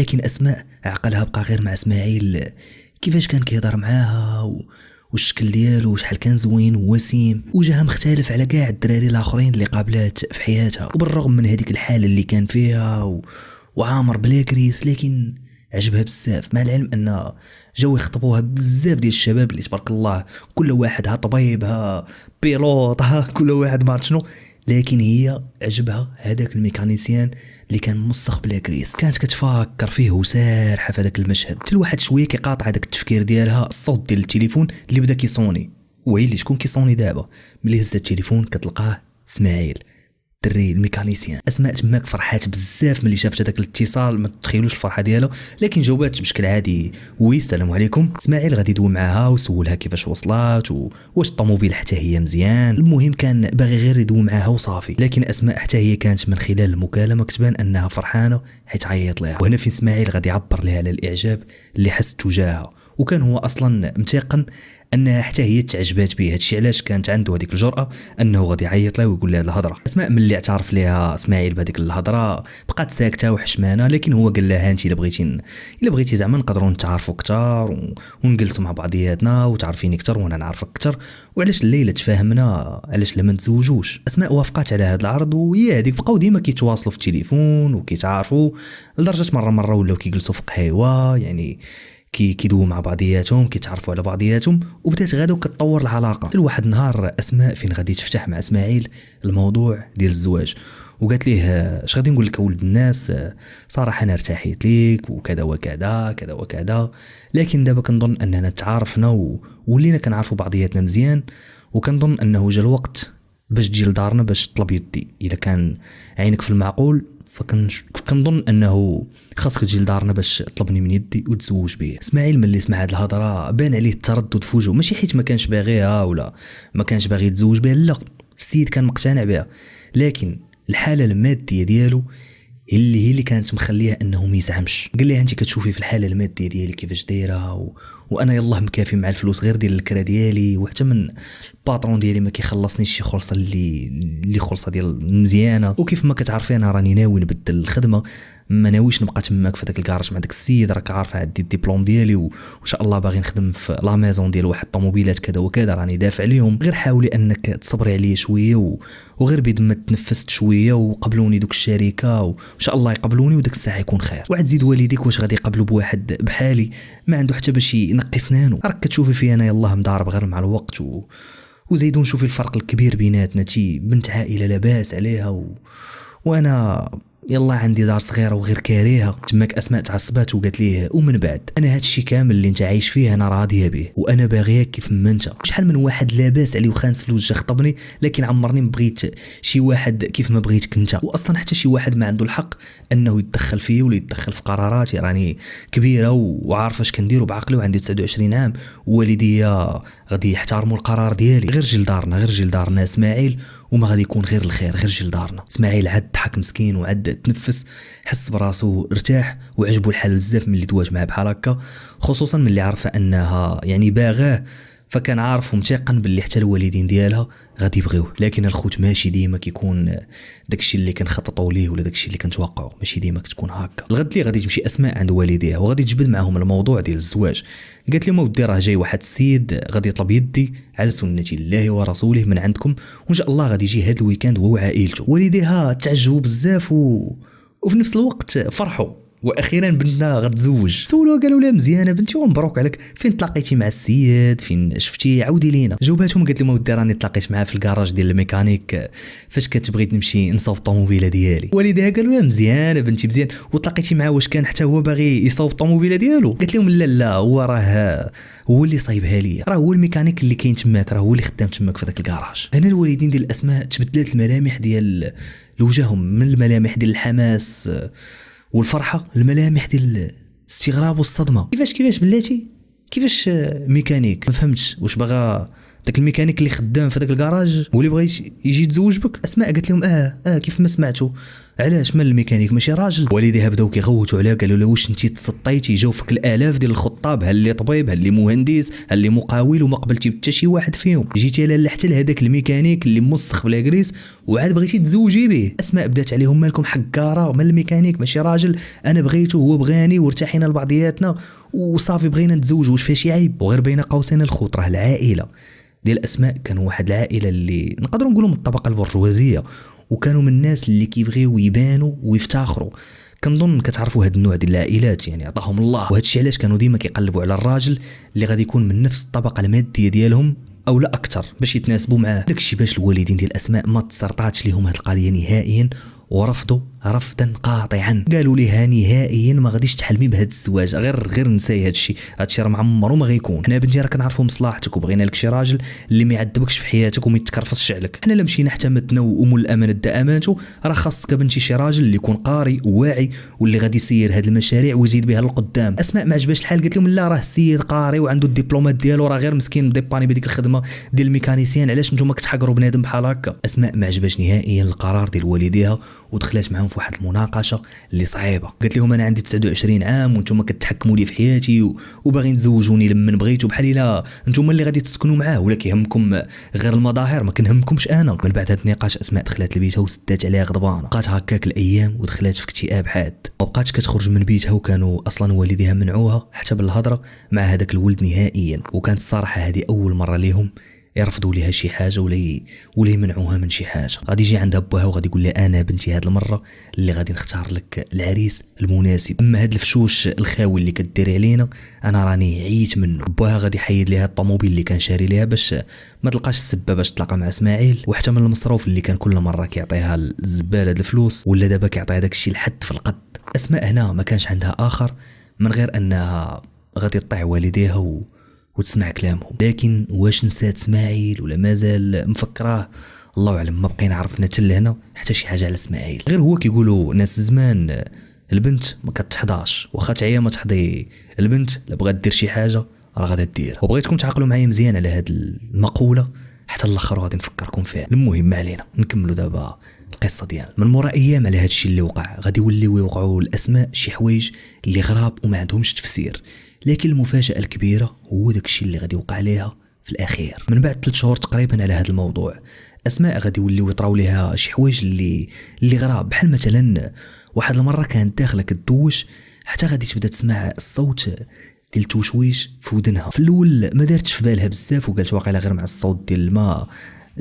لكن اسماء عقلها بقى غير مع اسماعيل، كيفاش كان كيهضر معاها والشكل ديالو شحال كان زوين ووسيم، وجهها مختلف على كاع الدراري الاخرين اللي قابلات في حياتها. وبالرغم من هذيك الحاله اللي كان فيها وعامر بلا كريس، لكن عجبها بزاف. مع العلم ان جاو يخطبوها بزاف ديال الشباب اللي تبارك الله كل واحد ها طبيب ها بيلوط ها كل واحد ما عرفت شنو، لكن هي عجبها هذاك الميكانيسيان اللي كان مسخ بلا كريس. كانت كتفكر فيه وسارحه في هذاك المشهد، حتى الواحد شويه كيقاطع هذاك التفكير ديالها الصوت ديال التليفون اللي بدا كيصوني. وهي اللي شكون كيصوني دابا؟ ملي هز التليفون كتلقاه اسماعيل الدري الميكانيسيان. اسماء تماك فرحات بزاف ملي شافت هذاك الاتصال، ما تتخيلوش الفرحه ديالها، لكن جاوبات بشكل عادي: وي السلام عليكم. اسماعيل غادي يدوي معاها وسولها كيفاش وصلات واش الطوموبيل حتى هي مزيان. المهم كان باغي غير يدوي معاها وصافي، لكن اسماء حتى هي كانت من خلال المكالمه كتبان انها فرحانه حيت عيط لها. وهنا فين اسماعيل غادي يعبر لها على الاعجاب اللي حس تجاهها، وكان هو اصلا متيقن انها حتى هي تعجبات به. هادشي علاش كانت عنده هذيك الجرأه انه غادي يعيط لها ويقول لها هذه الهضره. اسماء ملي اعترف لها اسماعيل بهذيك الهضره بقات ساكته وحشمانه، لكن هو قال لها انت الا بغيتي زعما نقدروا نتعارفوا اكثر ونجلسوا مع بعضياتنا وتعرفيني اكثر وانا نعرفك اكثر، وعلاش الليله تفاهمنا علاش لما نتزوجوش. اسماء وافقات على هذا العرض، وهي هذيك بقاو ديما كيتواصلوا في التليفون وكيتعارفوا، لدرجه مره ولاو كيجلسوا في قهيوه، يعني كيدووا مع بعضياتهم كيتعرفوا على بعضياتهم، وبدات غادا كتطور العلاقه. حتى واحد النهار اسماء فين غادي تفتح مع اسماعيل الموضوع ديال الزواج، وقالت ليه اش غادي نقول لك ولد الناس، صراحه انا ارتحيت ليك وكذا وكذا كذا وكذا، لكن دابا كنظن اننا تعارفنا ولينا كنعرفوا بعضياتنا مزيان، وكنظن انه جا الوقت باش تجي لدارنا باش تطلب يدي. اذا كان عينك في المعقول فكنظن انه خاصك تجي لدارنا باش تطلبني من يدي وتزوج بيه. اسماعيل ملي سمع هاد الهضره بان عليه التردد في وجهه، ماشي حيت ما كانش باغيها ولا ما كانش باغي يتزوج بها، لا السيد كان مقتنع بها، لكن الحاله الماديه ديالو هي اللي كانت مخليها انه ما يزعمش. قال لها انت كتشوفي في الحاله الماديه ديالي كيفاش دايره وانا يلاه مكافي مع الفلوس غير ديال الكرا ديالي، وحتى من الباترون ديالي ما كيخلصنيش شي خلصه اللي خلصه ديال مزيانه، وكيف ما كتعرفي انا راني ناوي نبدل الخدمه، ما ناويش نبقى تماك في داك الكراج مع داك السيد، راك عارفه عندي الدبلوم ديالي وان شاء الله باغي نخدم في لا ميزون ديال واحد الطوموبيلات كذا وكذا راني دافع عليهم، غير حاولي انك تصبري عليا شويه وغير بيد ما تنفست شويه وقبلوني دوك الشركه وان شاء الله يقبلوني وداك الساعه يكون خير. وعاد زيد والديك واش غادي يقبلوا بواحد بحالي ما عنده حتى باش ينقي سنانو، راك كتشوفي فيا انا يلاه مضارب غير مع الوقت وزيدون شوفي الفرق الكبير بيناتنا، تي بنت عائله لاباس عليها وانا يلا عندي دار صغيره وغير كاريها. تماك اسماء تعصبات وقالت ليه ومن بعد انا هادشي كامل اللي انت عايش فيه انا راضيه به وانا باغياك كيف ما انت. شحال من واحد لاباس عليه وخانس فلوس جا خطبني، لكن عمرني ما بغيت شي واحد كيف ما بغيتك انت، واصلا حتى شي واحد ما عنده الحق انه يتدخل فيه ولا يتدخل في قراراتي، راني كبيره وعارفه اش كندير بعقلي وعندي 29 عام ووالديا غادي يحترموا القرار ديالي. غير جيل دارنا اسماعيل وما غادي يكون غير الخير، غير جيل دارنا. اسماعيل عاد ضحك مسكين وعاد تنفس، حس براسو ارتاح وعجبو الحال بزاف ملي دواج معاه بحال هكا، خصوصا ملي عرفه انها يعني باغاه، فكان عارف ومتيقن باللي حتى الوالدين ديالها غادي يبغيوه. لكن الخوت ماشي ديما كيكون داكشي اللي كنخططوا ليه ولا داكشي اللي كنتوقعوا، ماشي ديما كتكون هكا. الغد اللي غادي تمشي اسماء عند والديها وغادي تجبد معاهم الموضوع ديال الزواج، قالت لهم ودي راه جاي واحد السيد غادي يطلب يدي على سنه الله ورسوله من عندكم، وان شاء الله غادي يجي هذا الويكاند هو وعائلته. والديها تعجبوا بزاف وفي نفس الوقت فرحوا، واخيرا بنتنا غتزوج. سولوها قالوا لها مزيانه بنتي ومبروك عليك، فين تلاقيتي مع السيد، فين شفتي، عاودي لينا. جاوباتهم قالت لهم ودي راني تلاقيت معاه في الكراج ديال الميكانيك فاش كتبغيت نمشي نصاوب الطوموبيله ديالي. والديها قالوا لها مزيانه بنتي مزيان، وتلاقيتي معاه واش كان حتى هو باغي يصاوب الطوموبيله ديالو؟ قالت لهم لا هو راه هو اللي صايبها ليا، راه هو الميكانيك اللي كاين تماك، راه هو اللي خدام تماك في داك الكراج. هنا الوالدين ديال الاسماء تبدلت الملامح ديال وجههم، من الملامح ديال الحماس والفرحه الملامح ديال الاستغراب والصدمه. كيفاش بلاتي كيفاش ميكانيك؟ ما فهمتش واش باغا داك الميكانيك اللي خدام في داك الكراج واللي بغى يجي يتزوج بك. اسماء قالت لهم كيف ما سمعتوا، علاش من الميكانيك ماشي راجل. والديها بداو كيغوتوا عليها، قالوا له واش انت تسطيتي؟ جاو فيك الالاف ديال الخطاب، هل اللي طبيب، هل اللي مهندس، هل اللي مقاول، وما قبلتي بحتى شي واحد فيهم. جيتي لاله حتى لهداك الميكانيك اللي موسخ بلا كريس وعاد بغيتي تزوجي به. اسماء بدات عليهم مالكم حكاره، من الميكانيك ماشي راجل، انا بغيته هو بغاني وارتاحينا لبعضياتنا وصافي بغينا نتزوجوا، واش فيها شي عيب؟ وغير بين قوسين الخوت راه العائله ديال اسماء كانوا واحد العائله اللي نقدروا نقولوا من الطبقه البرجوازيه، وكانوا من الناس اللي كيبغيو يبانوا ويفتخروا. كنظن كتعرفوا هاد النوع ديال العائلات يعني عطاهم الله، وهذا الشيء علاش كانوا ديما كيقلبوا على الراجل اللي غادي يكون من نفس الطبقه الماديه ديالهم او لا اكثر باش يتناسبوا معاه. داكشي باش الوالدين ديال اسماء ما تسرطاتش ليهم هاد القضيه نهائيا، ورفضوا رفضا قاطعا. قالوا لها نهائيا ما غاديش تحلمي بهذا الزواج، غير نساي هذا الشيء راه ما عمره ما غيكون. حنا بنتي راه كنعرفوا مصلحتك وبغينا لك شي راجل اللي ما يعذبكش في حياتك وما يتكرفصش عليك. حنا لا مشينا احتمتنا ومول الامانه دا امانته، راه خاصك بنتي شي راجل اللي يكون قاري وواعي واللي غادي يسير هذه المشاريع ويزيد بها للقدام. اسماء ما عجباش الحال، قالت لهم لا راه السيد قاري وعنده الدبلومات ديالو، راه غير مسكين ديباني بديك الخدمه ديال الميكانيسيان، علاش نتوما كتحقروا بنادم بحال هكا؟ اسماء ما عجباش نهائيا القرار ديال والديها ودخلت معاهم في واحد المناقشه اللي صعيبه. قالت لهم انا عندي 29 عام وانتم كتحكموا لي في حياتي وباغيين تزوجوني لمن بغيتوا بحالي، لا انتم اللي غادي تسكنوا معاه ولا كيهمكم غير المظاهر، ما كنهمكمش انا. من بعد هذا النقاش اسماء دخلت لبيتها وسدات عليها غضبانه. بقات هكاك الايام ودخلت في اكتئاب حاد، ما بقاتش كتخرج من بيتها، وكانوا اصلا والديها منعوها حتى بالهضره مع هذاك الولد نهائيا. وكانت الصراحه هذه اول مره ليهم يرفضوا لها شي حاجه ولا يمنعوها من شي حاجه. غادي يجي عند ابوها وغادي يقول لها انا بنتي هاد المره اللي غادي نختار لك العريس المناسب، اما هاد الفشوش الخاوي اللي كديري علينا انا راني عييت منه. ابوها غادي يحيد لها الطوموبيل اللي كان شاري لها باش ما تلقاش السبه باش تلاقى مع اسماعيل، وحتى من المصروف اللي كان كل مره كيعطيها الزباله د الفلوس ولا دابا كيعطيها داك الشيء لحد في القد. اسماء هنا ما كانش عندها اخر من غير انها غادي تطيع والديها وتسمع كلامهم. لكن واش نسات اسماعيل ولا مازال مفكراه؟ الله اعلم. ما بقينا عرفنا حتى لهنا حتى شي حاجه على اسماعيل، غير هو كيقولوا ناس زمان البنت ما كتحضاش، واخا تعيا ما تحضي البنت، لا بغات دير شي حاجه راه غادا ديرها. وبغيتكم تعقلوا معايا مزيان على هاد المقوله حتى الاخر غادي نفكركم فيها. المهم ما علينا، نكملوا دابا القصه ديالنا. من مورا ايام على هاد الشيء اللي وقع غادي يوليو يوقعوا الاسماء شي حوايج اللي غراب وما عندهمش تفسير، لكن المفاجاه الكبيره هو داك الشيء اللي غادي يوقع ليها في الاخير. من بعد 3 شهور تقريبا على هذا الموضوع، اسماء غادي يوليو يطراو ليها شي حوايج اللي غراب، بحال مثلا واحد المره كانت داخله كدوش حتى غادي تبدا تسمع الصوت ديال التوشويش في ودنها. في الاول ما دارتش في بالها بزاف وقالت واقيلا غير مع الصوت ديال الماء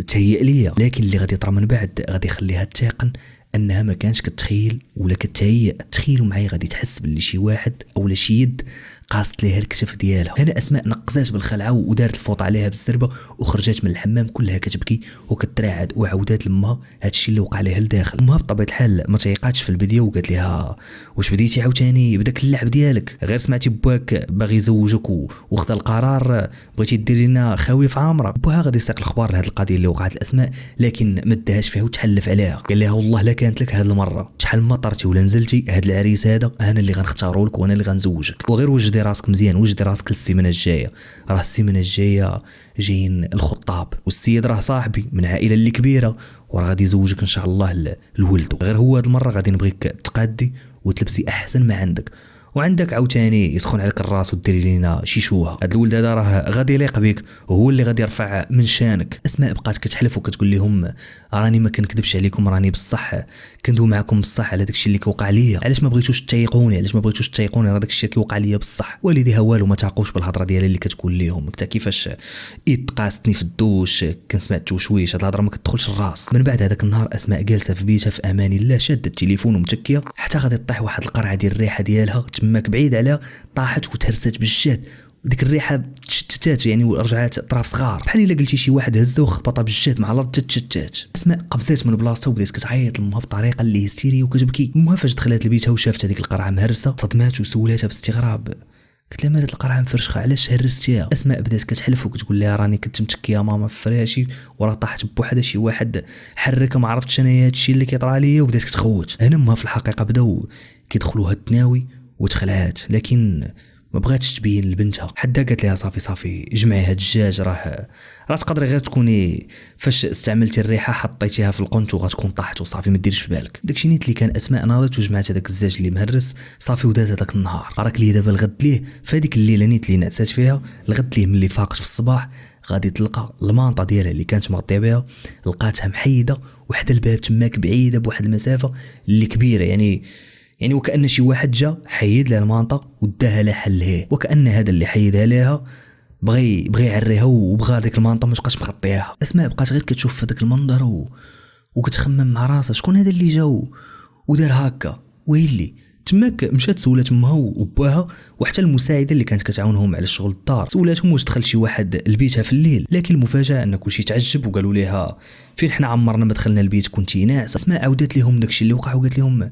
تهيأ ليا، لكن اللي غادي يطرا من بعد غادي يخليها تيقن انها ما كانش كتخيل ولا كتهيأ. تخيلوا معايا غادي تحس باللي شي واحد اولا شي يد قاصت ليها الكتف ديالها. هنا اسماء نقزات بالخلعه ودارت الفوط عليها بالزربه وخرجت من الحمام كلها كتبكي وكتراعد، وعاودات لمها هادشي اللي وقع ليها لداخل. امها بطبيعه الحال ما تيقاتش في البدايه وقالت لها واش بديتي عاوتاني بداك اللعب ديالك؟ غير سمعتي باك باغي يزوجك وخذ القرار بغيتي ديري لنا خاوي في عامره. باها غادي يساق الخبار لهاد القضيه اللي وقعت الاسماء، لكن ما داهاش فيها وتحلف عليها. قال لها والله لا كانت لك هاد المره، شحال ما طرتي ولا نزلتي هاد العريس هذا انا اللي غنختارو لك وانا اللي غنزوجك. وغير وجدي راسك مزيان، وجدي راسك للسيمانه الجايه، راه السيمانه الجايه جايين الخطاب والسيد راه صاحبي من عائله اللي كبيره وراه غادي يزوجك ان شاء الله لولده. غير هو هاد المره غادي نبغيك تقادي وتلبسي احسن ما عندك، وعندك عاوتاني يسخن عليك الراس وديري لينا شي شوهه. هاد الولد هذا راه غادي يليق بك وهو اللي غادي يرفع من شانك. اسماء بقات كتحلف وكتقول لهم راني ما كنكذبش عليكم، راني بصح كندوي معكم بصح على داكشي اللي كيوقع ليا. علاش ما بغيتوش تيقوني؟ راه داكشي اللي كيوقع ليا بصح. والديها والو ما تعقوش بالهضره ديالها اللي كتقول لهم حتى كيفاش يتقاستني في الدوش كنسمع التوشويش. هاد الهضره ما كتدخلش الراس. من بعد هذاك النهار اسماء جالسه في بيتها في امان الله، شاده التليفون ومتكيه حتى غادي تطيح واحد القرعه ديال الريحه ديالها تماك بعيد عليها، طاحت وتهرست بالجهد. ديك الريحه تشتتات يعني ورجعات اطراف صغار بحال الا قلتي شي واحد هزه وخبطها بالجهد مع الارض تشتتات. اسماء قفزات من بلاصتها وبدات كتعيط لامها بطريقه اللي هستيريه وكتبكي. امها فاش دخلت لبيتها وشافت هذيك القرعه مهرسه صدمات وسولاتها باستغراب، قلت لها مالت القرعه مفرشخه علاش هرستيها؟ اسماء بدات كتحلف وكتقول لها راني كنت متكيه ماما في فراشي وراه طاحت بوحده شي واحد حركه ما عرفتش انا هذا الشيء اللي كيطرى ليا، وبدات كتخوت. هنا امها في الحقيقه بداو كيدخلوا هاد التناوي وتخلعات، لكن ما بغاتش تبين لبنتها. حدا قالت لها صافي جمعي هاد الدجاج، راه تقدري غير تكوني فاش استعملتي الريحه حطيتيها في القنت وغتكون طاحت وصافي ما ديرش في بالك. داكشي نيت اللي كان اسماء ناضت وجمعت هذاك الدجاج اللي مهرس صافي وداز هذاك النهار. راك لي دابا الغد ليه فهاديك الليله نيت اللي نعسات فيها الغد ليه ملي فاقت في الصباح غادي تلقى المانطه ديالها اللي كانت مغطيه بها لقاتها محيده وحده الباب تماك بعيده بواحد المسافه اللي كبيره، يعني وكأن شي واحد جا حيد لها المانطه وداها لها حلها، وكأن هذا اللي حيدها لها بغى يعريها وبغى ديك المانطه ما تبقاش مغطياها. اسماء بقات غير كتشوف هذاك المنظر وكتخمم مع راسها شكون هذا اللي جا ودار هكا. ويلي تماك مشات سولات امها وباها وحتى المساعده اللي كانت كتعاونهم على الشغل الدار، سولاتهم واش دخل شي واحد لبيتها في الليل. لكن المفاجاه ان كلشي تعجب وقالوا لها فين حنا عمرنا ما دخلنا البيت كنتي ناعسه. اسماء عاودت لهم داكشي اللي وقع وقالت لهم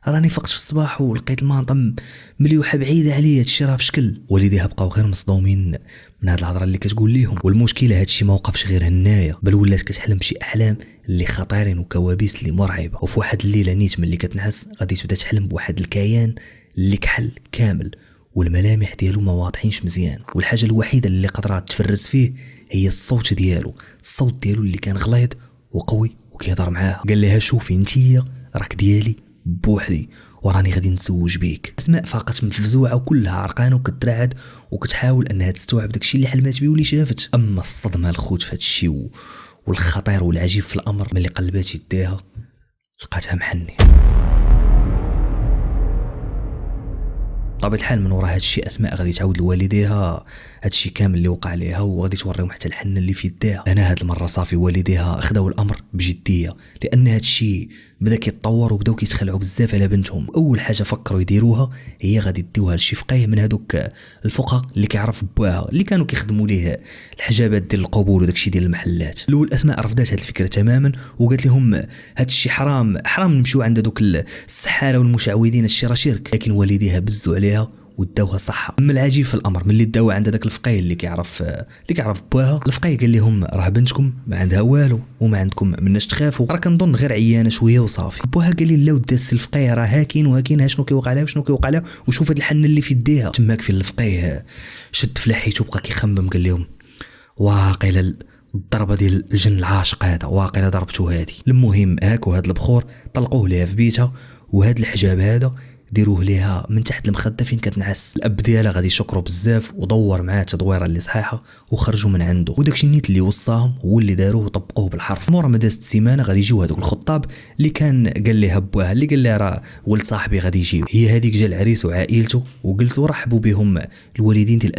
راني فقت في الصباح ولقيت المانطه مليوحه بعيده عليا، هادشي راه في شكل. والديها بقاو غير مصدومين من هاد الهضره اللي كتقول ليهم. والمشكله هادشي ما وقفش غير هنايا، بل ولات كتحلم بشي احلام اللي خطيرين وكوابيس اللي مرعبه. وفي واحد الليله نيت ملي كتنعس غادي تبدا تحلم بواحد الكيان اللي كحل كامل والملامح ديالو ما واضحينش مزيان، والحاجه الوحيده اللي قدرات تفرز فيه هي الصوت ديالو اللي كان غليظ وقوي وكيهضر معاها. قال لها شوفي انتيا راك ديالي بوحدي وراني غادي نتزوج بيك. اسماء فاقت مفزوعه وكلها عرقانه وكترعد وكتحاول انها تستوعب داكشي اللي حلمات بيه واللي شافت. اما الصدمه الخوت في هادشي والخطير والعجيب في الامر ملي قلبات يديها لقاتها محني. طبيعة الحال من وراء هادشي اسماء غادي تعاود لوالديها هادشي كامل اللي وقع ليها وغادي توريهم حتى الحنه اللي في يديها. انا هاد المره صافي والديها اخذوا الامر بجديه، لان هادشي بدا كيتطور وبداو كيتخلعوا بزاف على بنتهم. اول حاجه فكروا يديروها هي غادي يديوها لشي فقيه من هادوك الفقهاء اللي كيعرف باها اللي كانوا كيخدموا ليه الحجابات ديال القبول وداكشي ديال المحلات. الاول اسماء رفضات هاد الفكره تماما وقالت لهم هادشي حرام نمشيو عند دوك السحاره والمشعوذين، هادشي راه شرك. لكن والديها بزوا عليها وداوها صحه. اما العجيب في الامر ملي داوها عند داك الفقيه اللي كيعرف باها، الفقيه قال لهم راه بنتكم ما عندها والو وما عندكم مناش تخافوا، راه كنظن غير عيانه شويه وصافي. باها قال لي لا ودي الفقيه راه هاكين شنو كيوقع لها وشوف هاد الحنه اللي في يديها. تماك في الفقيه شد فلاحيته وبقى كيخمم قال لهم واقيلا الضربه ديال الجن العاشق هذا واقيلا ضربته هادي. المهم هاكو هاد البخور طلقوه ليها في بيتها وهاد الحجاب هذا ديروه ليها من تحت المخده فين كتنعس. الاب ديالها غادي يشكروا بزاف ودور معاه تدويره اللي صحيحه وخرجوا من عنده، وداكشي النيت اللي وصاهم هو اللي داروه وطبقوه بالحرف. مورا ما دازت سيمانه غادي يجيو هذوك الخطاب اللي كان قال ليها باها اللي قال لها راه ولد صاحبي غادي يجيو. هي هذيك جا العريس وعائلته وجلسوا رحبوا بهم الوالدين ديال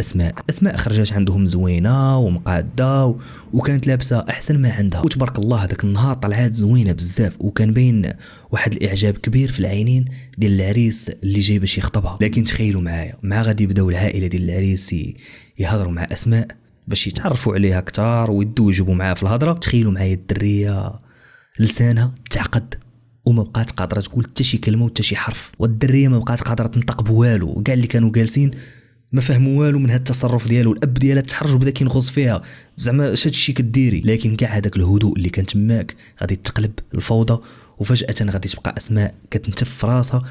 اسماء خرجت عندهم زوينه ومقاده وكانت لابسه احسن ما عندها، وتبارك الله هذاك النهار طلعات زوينه بزاف وكان باين واحد الاعجاب كبير في العينين ديال العريس اللي جاي باش يخطبها. لكن تخيلوا معايا غادي يبداو العائله ديال العريس يهضروا مع اسماء باش يتعرفوا عليها اكثر ويدوجوا معاها في الهضره. تخيلوا معايا الدريه لسانها تعقد وما بقات قادره تقول حتى شي كلمه وحتى شي حرف، والدريه ما بقات قادره تنطق بوالو. كاع اللي كانوا جالسين ما فهموا والو من هذا التصرف ديالو. الاب ديالها تحرج وبدا كينغص فيها زعما اش هادشي كديري. لكن كاع هذاك الهدوء اللي كان تماك غادي تقلب الفوضى وفجاه غادي تبقى اسماء كتنتف في راسها